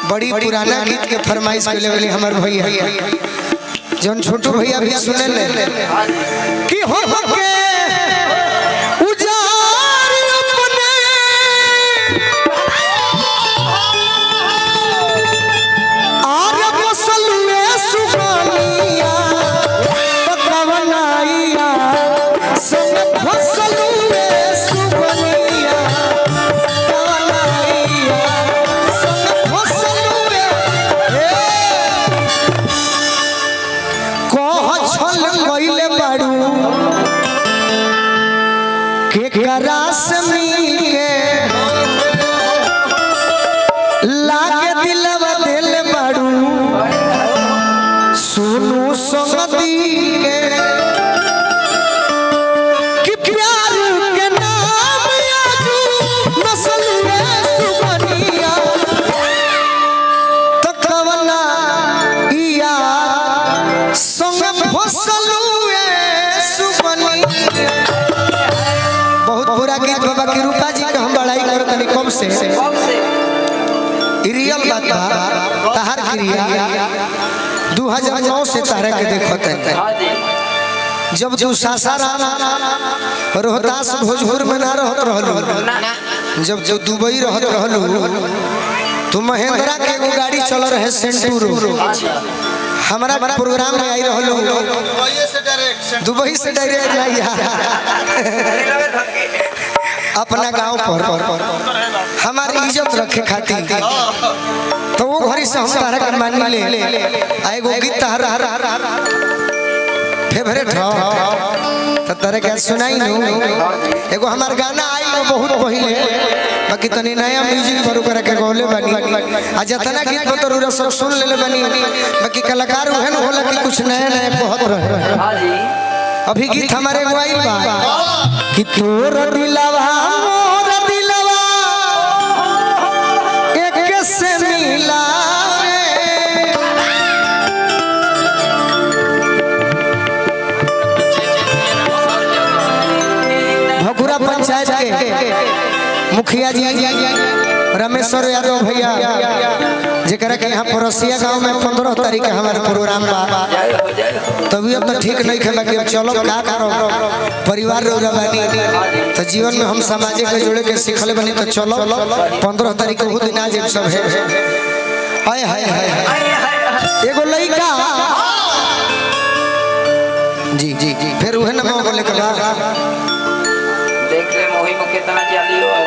बड़ी पुराना गीत के फरमाइश के लेवल हमार भैया जौन छोटू भैया भी सुने ले कि हो के उजार अपने आर मसलुए सुगनिया पकवनाइया संग फसलुए सुगनिया पकवनाइया संग फसलुए छल कइले बाड़ू के करास मिल के लागे दिलवा दिल बाड़ू सुनु संगती के कि प्यार के नाम आजू नस्ल में सुबनिया तकवना यार संग फसलुए सुबनिया। बहुत बुरा गीत बाबा की रूपा जी का हम बड़ाई करत नहीं कब से रियल बात बा तहार क्रिया 2009 से तारे के देखत है जब जो सासाराम रोहतास भोजपुर में ना रहत रहलू जब जो दुबई रहत रहलू तो महिंद्रा के एगो गाड़ी चल रहे सेंटूरो हमारा प्रोग्राम में आई रहलू दुबई से डायरेक्ट लाइया अपना गांव पर हमारी इज्जत रखे खातिर तो वो घरी से हम तारा के मान ले एगो गीत फेवरेट हो तो तारे के सुनाई नु एगो हमार गाना आई बहुत पहले बाकी तनी नया म्यूजिक पर ऊपर के गौले बनी आ जतना गीत बतरूरा सब सुन लेले बनी बाकी कलाकार ओहन होला कि कुछ नया नया कहत रहे। हां जी अभी गीत हमारे गवाइल बा कि तोर दिलवा मोर दिलवा एक से मिला रे भगुरा पंचायत के मुखिया जी रमेश्वर यादव भैया जेकरा के यहाँ पड़ोसिया गांव में 15 तारीख के हमारे प्रोग्राम बा तभी अब तो ठीक नहीं खेला कि अब चलो का करो परिवार रोरा बनी तो जीवन में हम सामाजिक में जुड़े के सीखले बनी तो चलो 15 तारीख को दिन आज सब है हाय हाय हाय एगो लड़का जी जी जी फिर उहे ना बोले के बा देख ले मोही में कितना जाली हो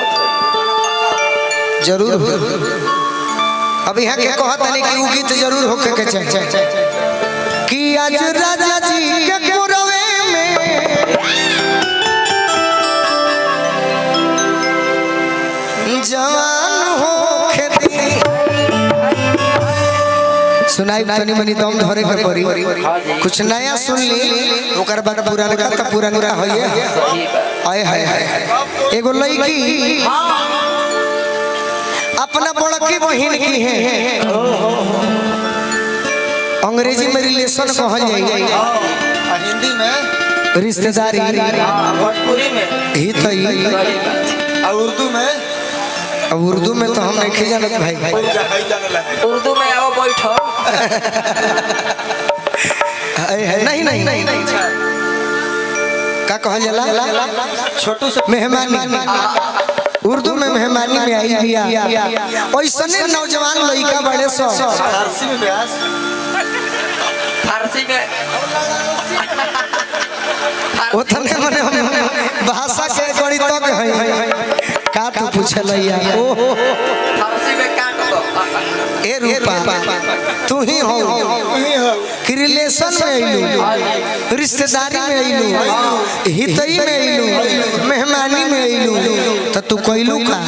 जरूर अब यहाँ के कहता नहीं कि वो गीत जरूर होके के चाहिए कि आज राजा जी के कोरवे में जवान हो खेती सुनाई तनी मनी दम धरे के पड़ी कुछ नया सुन ली ओकर बाद पुराना का तो पुराना होइए आए हाय हाय एगो लड़की अपना बड़की बहन की है अंग्रेजी में रिलेशन कहल जाए हिंदी में रिश्तेदारी भोजपुरी में ही तो और उर्दू में तो हम नहीं जानत भाई उर्दू में आओ बैठो नहीं नहीं नहीं का कहल जाला छोटू से मेहमानी उर्दू में मेहमानी में आई बिया ओइसने नौजवान लड़का बड़े सो फारसी में ब्यास फारसी में ओतने मने हम भाषा के गणित तक है का तू पूछे लइया ओ फारसी में काट दो ए रूपा तू ही हो कि रिलेशन में आइलू रिश्तेदारी में आइलू हितई में आइलू मेहमानी में आइलू तो तू कइलू का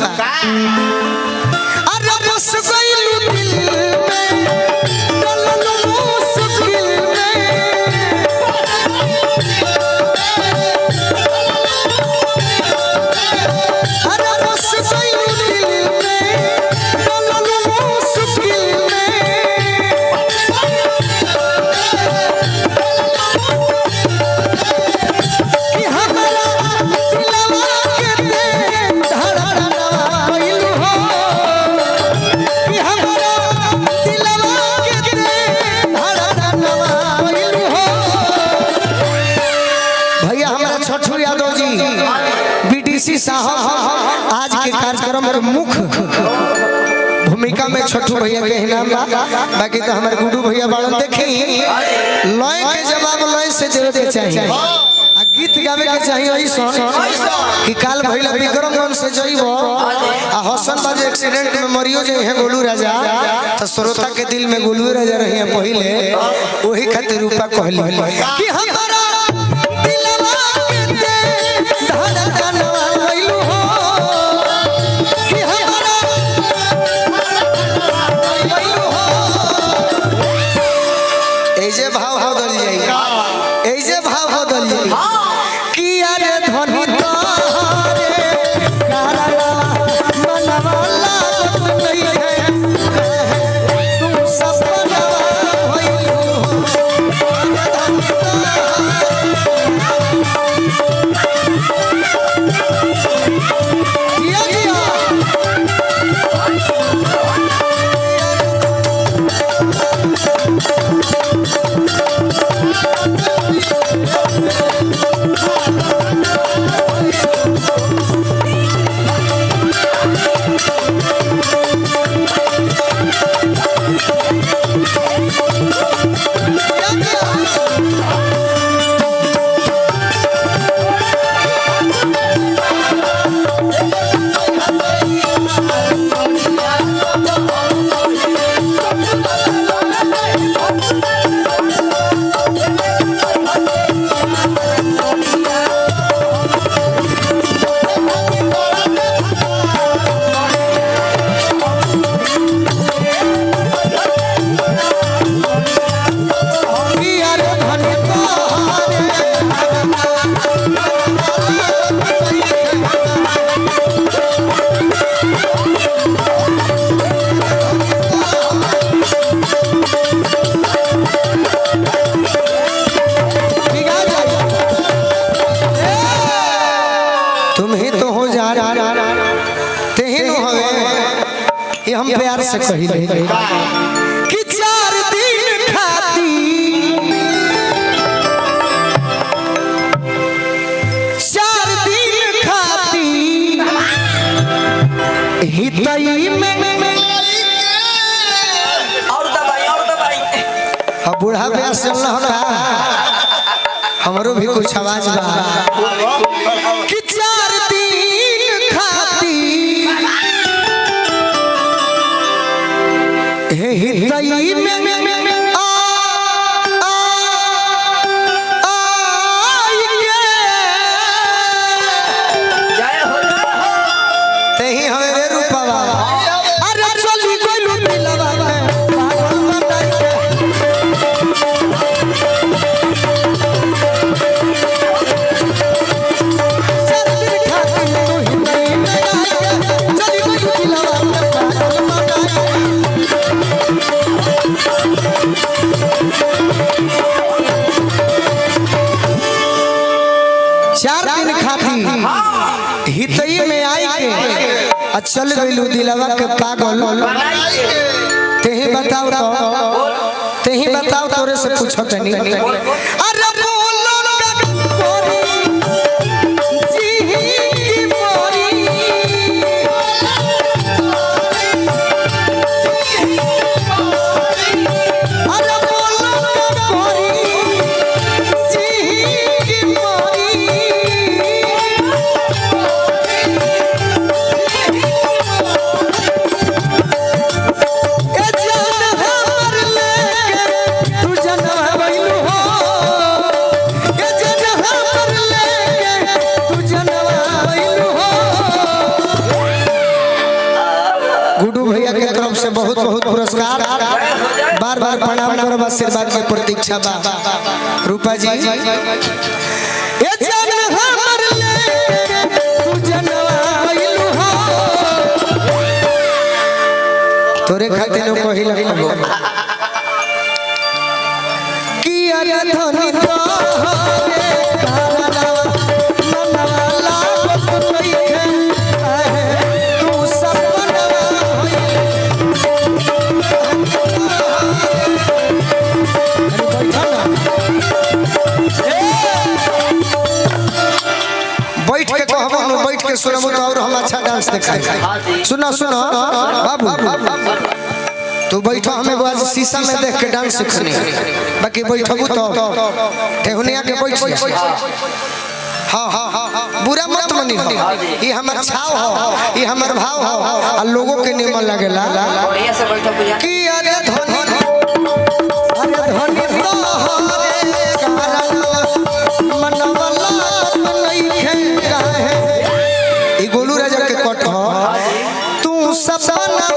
अरे बस कइलू दिल में डललू मुश्किल में अरे बस कइलू दिल में डललू मुश्किल में कि हमरा दिलवा के दे धड़कना कइलू हो कार्यक्रम के मुख्य भूमिका में छोटू भैया के ही नाम बा। बाकी तो हमारे गुड्डू भैया बालन देखी लय के जवाब लय से देवे के चाहिए आ गीत गावे के चाहिए ऐसा कि काल भइला विक्रमगंज से जइबो आ हसन बाज एक्सीडेंट में मरियो जे है गोलू राजा तो श्रोता के दिल में गोलू राजा रही है पहले वही खातिर रूपा कहली कि हमारा दिलवा के दे धड़कनवा भइलू हो कि हमारा भइलू हो ए जे भाव बदल जाई ए जे भाव बदल जाई कि अरे धनी तारे कारा मनवा लागत नहीं है तू सपना होइलू जिया जिया तुम ही तो हो जा ते ही नु हवे ये हम प्यार से कही ले कि 4 दिन खाती 4 दिन खाती हितई में और दबाई अब बूढ़ा प्यास चल रहा का हमरो भी कुछ आवाज बा कि 4 दिन खाती हे हितई में आई के जय हो तेही हवे रे रूपवा अरे चली गइलू दिलवा के पागल बनाई के चार दिन खाती हितई में आई के चल गइलू दिलवा के पागल तेही बताओ तोरे से पूछो तनी अरे बोलो का कोरी जी की मोरी अरे बोलो का कोरी जी की मोरी ए जान हमर लेके तू जनवा भइलू हो ए जान हमर लेके तू जनवा भइलू हो गुड्डू भैया के तरफ से बहुत बहुत पुरस्कार बार बार प्रणाम करब आशीर्वाद के प्रतीक्षा बा रूपा जी ए जान हमर लेके तू जनवा भइलू हो तोरे खातिर कहिला कहबो कि अरे धनी तोहरे घरवा मनवा लागत नइखे आहे तू सपनवा होइले बैठ के कहबो न बैठ के सुनबो तो और हम अच्छा डांस दिखाई। सुनो सुनो बाबू, तू बैठो, हमें वो आज शीशा में देख के डांस सीखनी है, बाकी बैठबू तो ठेहुनिया के बैठ। हाँ हाँ, बुरा मत मनी हो, ये हमार छाव हो, ये हमार भाव हो, और लोगों के निमन लगेला बढ़िया से बैठो भैया कि अरे धनी, अरे धनी तो हरे कारण मनवला नहीं है। ई गोलू राजा के कट हो, तू सपना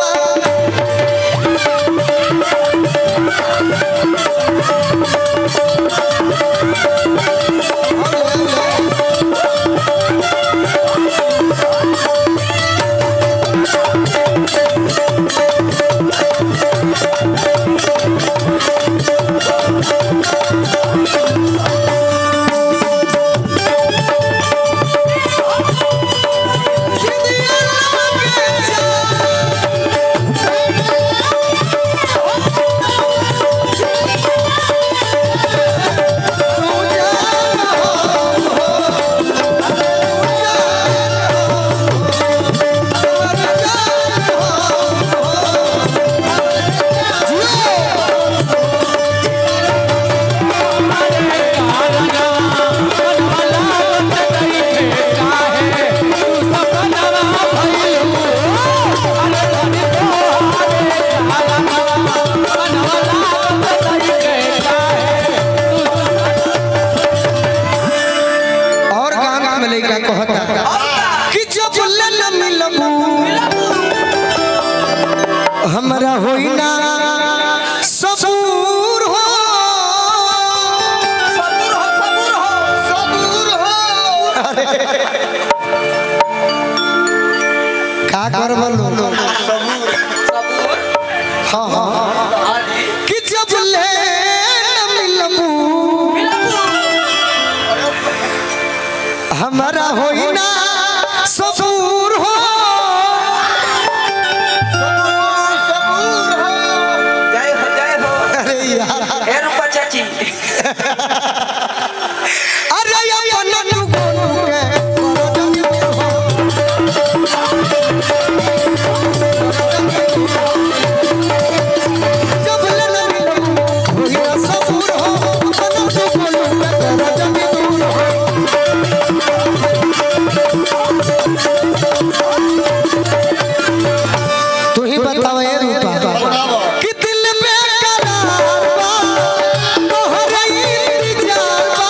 हमरा होई ना सबूर हो, सबूर हो, सबूर हो, सबूर हो। का करबो लो सबूर, हाँ हाँ, कि जब ले न मिलबू हमरा होई ना सबूर हो। अरे अपन तू गोलू के जब ले न मिलबू होई ना सबूर हो, अपन तू गोलू के जब दूर हो। तू ही बताओ ये रूपा कि दिल में करार बा, तोहरा इंतजार बा,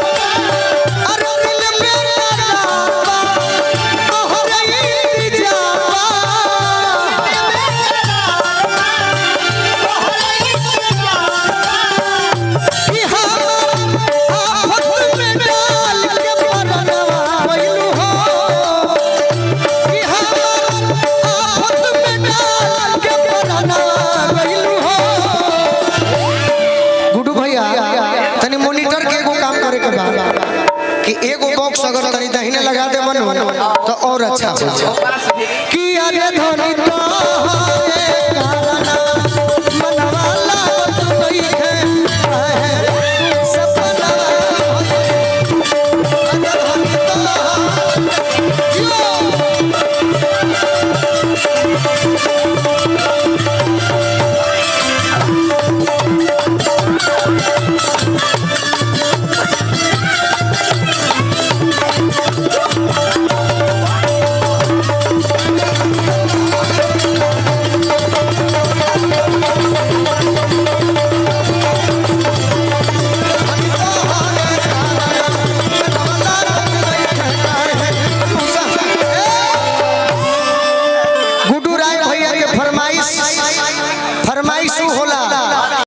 अरे दिल में करार बा, तोहरा इंतजार बा, कि हम आफत में डाल के परनवा भइलू हो, कि हम आफत में डाल के परनवा भइलू हो। गुड्डू भैया तनी मॉनिटर के एगो काम करे के बा कि एगो बॉक्स अगर तनी दाहिने लगा दे मनो तो और अच्छा हो जाए। कि अरे धनी तो